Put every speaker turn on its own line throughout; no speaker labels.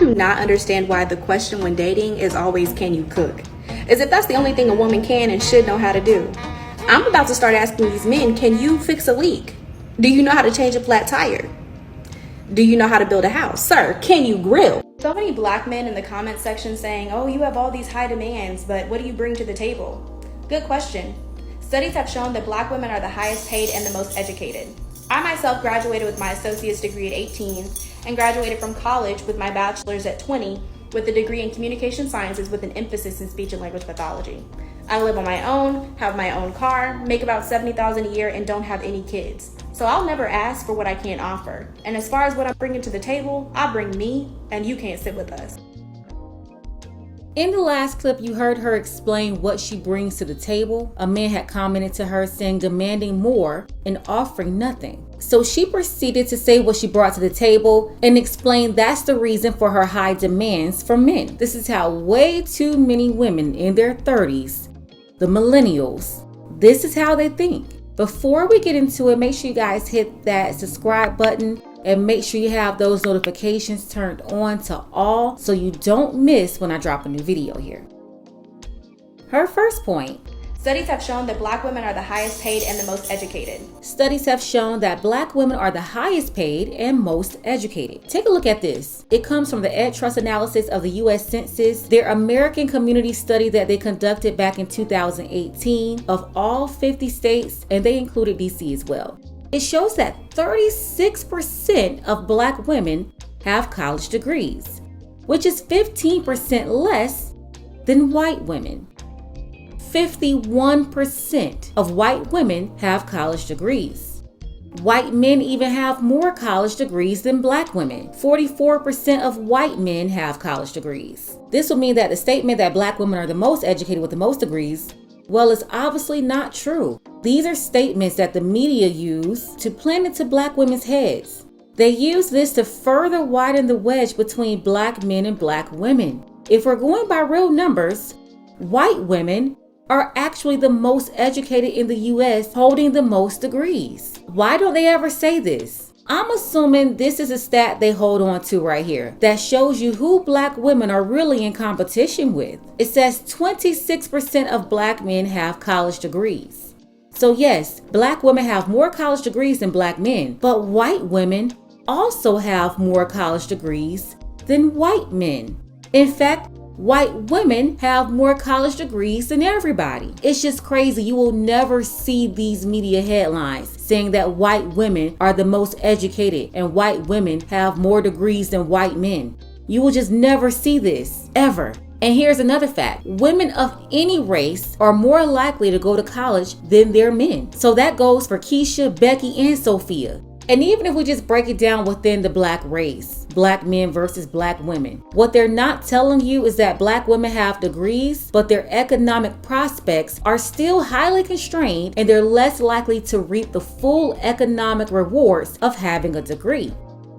do not understand why the question when dating is always, can you cook? As if that's the only thing a woman can and should know how to do. I'm about to start asking these men, can you fix a leak? Do you know how to change a flat tire? Do you know how to build a house? Sir, can you grill? So many black men in the comment section saying, oh, you have all these high demands, but what do you bring to the table? Good question. Studies have shown that black women are the highest paid and the most educated. I myself graduated with my associate's degree at 18 and graduated from college with my bachelor's at 20 with a degree in communication sciences with an emphasis in speech and language pathology. I live on my own, have my own car, make about $70,000 a year, and don't have any kids. So I'll never ask for what I can't offer. And as far as what I'm bringing to the table, I bring me, and you can't sit with us.
In the last clip, you heard her explain what she brings to the table. A man had commented to her saying demanding more and offering nothing. So she proceeded to say what she brought to the table and explain that's the reason for her high demands from men. This is how way too many women in their 30s, the millennials, this is how they think. Before we get into it, make sure you guys hit that subscribe button and make sure you have those notifications turned on to all so you don't miss when I drop a new video here. Her first point.
Studies have shown that black women are the highest paid and the most educated.
Studies have shown that black women are the highest paid and most educated. Take a look at this. It comes from the Ed Trust analysis of the U.S. Census, their American Community Study that they conducted back in 2018 of all 50 states, and they included D.C. as well. It shows that 36% of black women have college degrees, which is 15% less than white women. 51% of white women have college degrees. White men even have more college degrees than black women. 44% of white men have college degrees. This would mean that the statement that black women are the most educated with the most degrees, well, it's obviously not true. These are statements that the media use to plant into black women's heads. They use this to further widen the wedge between black men and black women. If we're going by real numbers, white women are actually the most educated in the U.S., holding the most degrees. Why don't they ever say this? I'm assuming this is a stat they hold on to right here that shows you who black women are really in competition with. It says 26% of black men have college degrees. So yes, black women have more college degrees than black men, but white women also have more college degrees than white men. In fact, white women have more college degrees than everybody. It's just crazy. You will never see these media headlines saying that white women are the most educated and white women have more degrees than white men. You will just never see this, ever. And here's another fact. Women of any race are more likely to go to college than their men. So that goes for Keisha, Becky, and Sophia. And even if we just break it down within the black race, black men versus black women, what they're not telling you is that black women have degrees, but their economic prospects are still highly constrained and they're less likely to reap the full economic rewards of having a degree.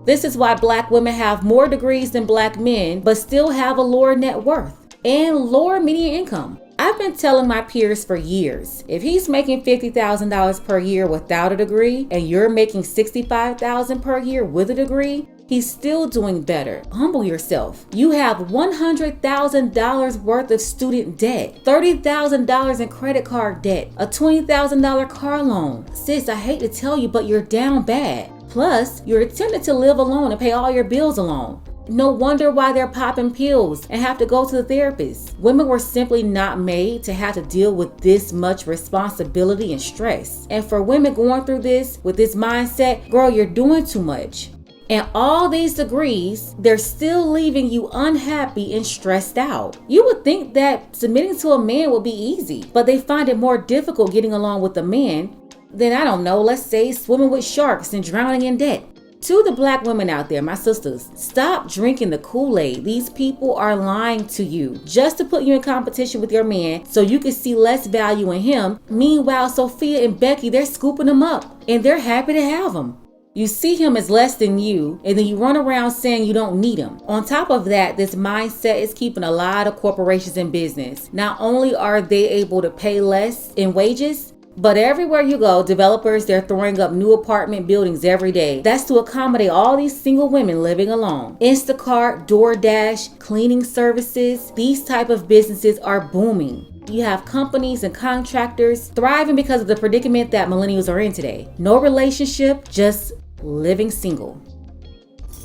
This is why black women have more degrees than black men, but still have a lower net worth and lower median income. I've been telling my peers for years, if he's making $50,000 per year without a degree and you're making $65,000 per year with a degree, he's still doing better. Humble yourself. You have $100,000 worth of student debt, $30,000 in credit card debt, a $20,000 car loan. Sis, I hate to tell you, but you're down bad. Plus, you're attempting to live alone and pay all your bills alone. No wonder why they're popping pills and have to go to the therapist. Women were simply not made to have to deal with this much responsibility and stress. And for women going through this with this mindset, girl, you're doing too much. And all these degrees, they're still leaving you unhappy and stressed out. You would think that submitting to a man would be easy, but they find it more difficult getting along with a man than, I don't know, let's say swimming with sharks and drowning in debt. To the black women out there, my sisters, stop drinking the Kool-Aid. These people are lying to you just to put you in competition with your man so you can see less value in him. Meanwhile, Sophia and Becky, they're scooping him up and they're happy to have him. You see him as less than you, and then you run around saying you don't need him. On top of that, this mindset is keeping a lot of corporations in business. Not only are they able to pay less in wages, But everywhere you go, developers, they're throwing up new apartment buildings every day. That's to accommodate all these single women living alone. Instacart, DoorDash, cleaning services, these type of businesses are booming. You have companies and contractors thriving because of the predicament that millennials are in today. No relationship, just living single.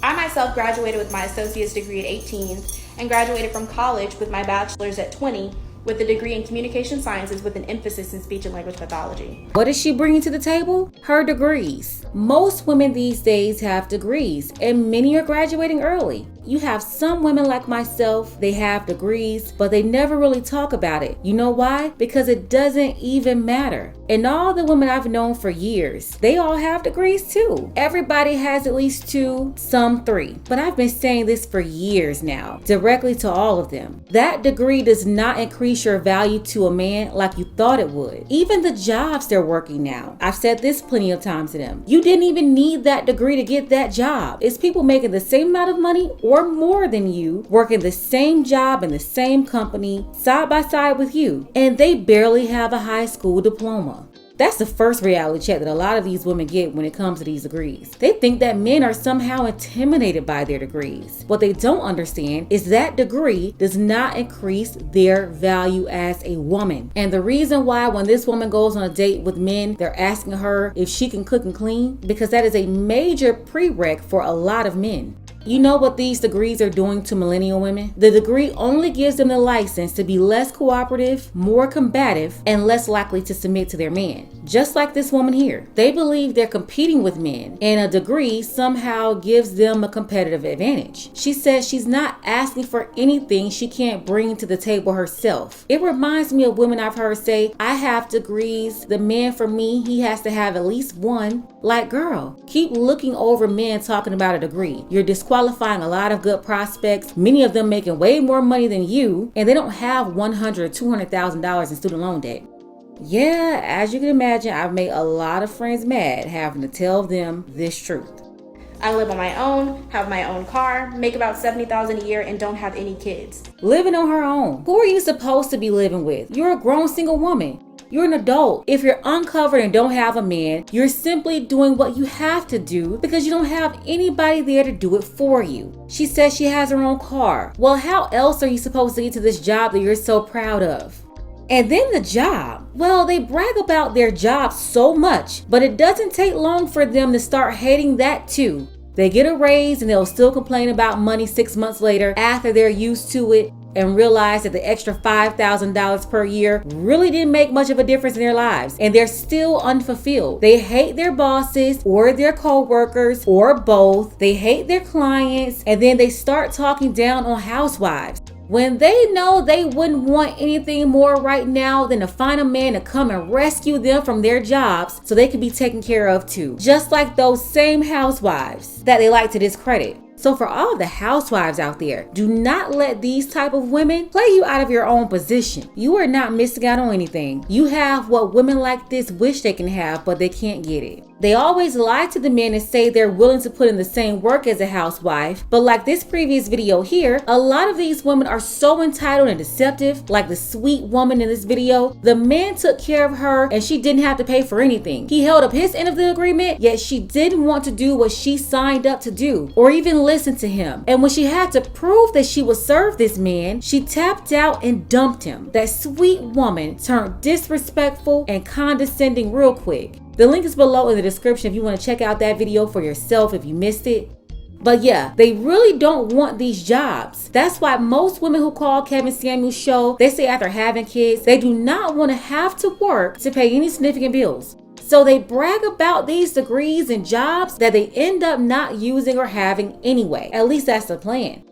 I myself graduated with my associate's degree at 18 and graduated from college with my bachelor's at 20 with a degree in communication sciences with an emphasis in speech and language pathology.
What is she bringing to the table? Her degrees. Most women these days have degrees, and many are graduating early. You have some women like myself, they have degrees, but they never really talk about it. You know why? Because it doesn't even matter. And all the women I've known for years, they all have degrees too. Everybody has at least 2, some 3. But I've been saying this for years now, directly to all of them. That degree does not increase your value to a man like you thought it would. Even the jobs they're working now. I've said this plenty of times to them. You didn't even need that degree to get that job. It's people making the same amount of money or more than you, working the same job in the same company, side by side with you, and they barely have a high school diploma. That's the first reality check that a lot of these women get when it comes to these degrees. They think that men are somehow intimidated by their degrees. What they don't understand is that degree does not increase their value as a woman. And the reason why when this woman goes on a date with men, they're asking her if she can cook and clean, because that is a major prereq for a lot of men. You know what these degrees are doing to millennial women? The degree only gives them the license to be less cooperative, more combative, and less likely to submit to their man. Just like this woman here. They believe they're competing with men, and a degree somehow gives them a competitive advantage. She says she's not asking for anything she can't bring to the table herself. It reminds me of women I've heard say, I have degrees, the man for me, he has to have at least 1. Like, girl, keep looking over men talking about a degree. You're disqualifying a lot of good prospects, many of them making way more money than you, and they don't have $100,000 or $200,000 in student loan debt. Yeah, as you can imagine, I've made a lot of friends mad having to tell them this truth.
I live on my own, have my own car, make about $70,000 a year, and don't have any kids.
Living on her own. Who are you supposed to be living with? You're a grown single woman. You're an adult. If you're uncovered and don't have a man, you're simply doing what you have to do because you don't have anybody there to do it for you. She says she has her own car. Well, how else are you supposed to get to this job that you're so proud of? And then the job. Well, they brag about their job so much, but it doesn't take long for them to start hating that too. They get a raise and they'll still complain about money 6 months later after they're used to it and realize that the extra $5,000 per year really didn't make much of a difference in their lives, and they're still unfulfilled. They hate their bosses or their co-workers or both. They hate their clients, and then they start talking down on housewives when they know they wouldn't want anything more right now than to find a man to come and rescue them from their jobs so they can be taken care of too. Just like those same housewives that they like to discredit. So for all the housewives out there, do not let these type of women play you out of your own position. You are not missing out on anything. You have what women like this wish they can have, but they can't get it. They always lie to the men and say they're willing to put in the same work as a housewife. But like this previous video here, a lot of these women are so entitled and deceptive. Like the sweet woman in this video, the man took care of her and she didn't have to pay for anything. He held up his end of the agreement, yet she didn't want to do what she signed up to do or even listen to him. And when she had to prove that she would serve this man, she tapped out and dumped him. That sweet woman turned disrespectful and condescending real quick. The link is below in the description if you want to check out that video for yourself if you missed it. But yeah, they really don't want these jobs. That's why most women who call Kevin Samuels' show, they say after having kids, they do not want to have to work to pay any significant bills. So they brag about these degrees and jobs that they end up not using or having anyway. At least that's the plan.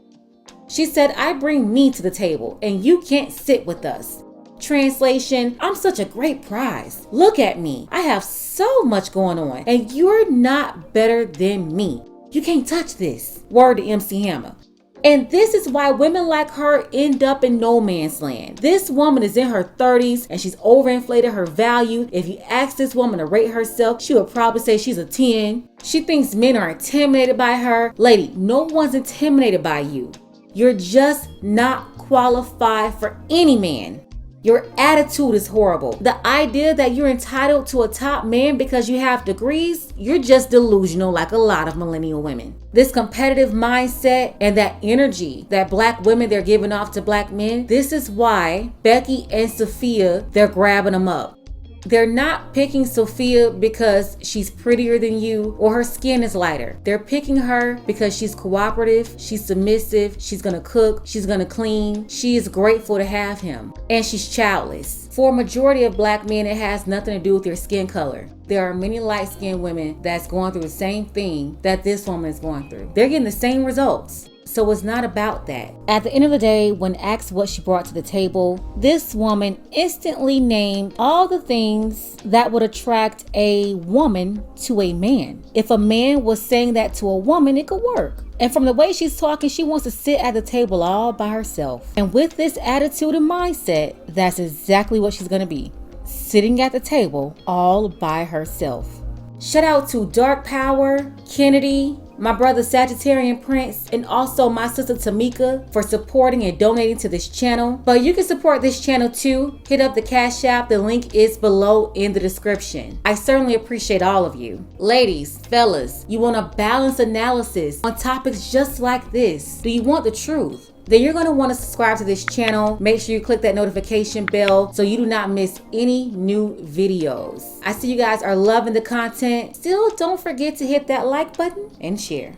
She said, I bring me to the table and you can't sit with us. Translation, I'm such a great prize. Look at me. I have so much going on and you're not better than me. You can't touch this. Word to MC Hammer. And this is why women like her end up in no man's land. This woman is in her 30s and she's overinflated her value. If you ask this woman to rate herself, she would probably say she's a 10. She thinks men are intimidated by her. Lady, no one's intimidated by you. You're just not qualified for any man. Your attitude is horrible. The idea that you're entitled to a top man because you have degrees, you're just delusional like a lot of millennial women. This competitive mindset and that energy that black women, they're giving off to black men, this is why Becky and Sophia, they're grabbing them up. They're not picking Sophia because she's prettier than you or her skin is lighter. They're picking her because she's cooperative, she's submissive, she's gonna cook, she's gonna clean, she is grateful to have him, and she's childless. For a majority of black men, it has nothing to do with their skin color. There are many light-skinned women that's going through the same thing that this woman is going through. They're getting the same results. So it's not about that. At the end of the day, when asked what she brought to the table, this woman instantly named all the things that would attract a woman to a man. If a man was saying that to a woman, it could work. And from the way she's talking, she wants to sit at the table all by herself. And with this attitude and mindset, that's exactly what she's gonna be. Sitting at the table all by herself. Shout out to Dark Power, Kennedy, my brother Sagittarian Prince, and also my sister Tamika for supporting and donating to this channel. But you can support this channel too. Hit up the Cash App. The link is below in the description. I certainly appreciate all of you. Ladies, fellas, you want a balanced analysis on topics just like this? Do you want the truth? Then you're going to want to subscribe to this channel. Make sure you click that notification bell so you do not miss any new videos. I see you guys are loving the content. Still, don't forget to hit that like button and share.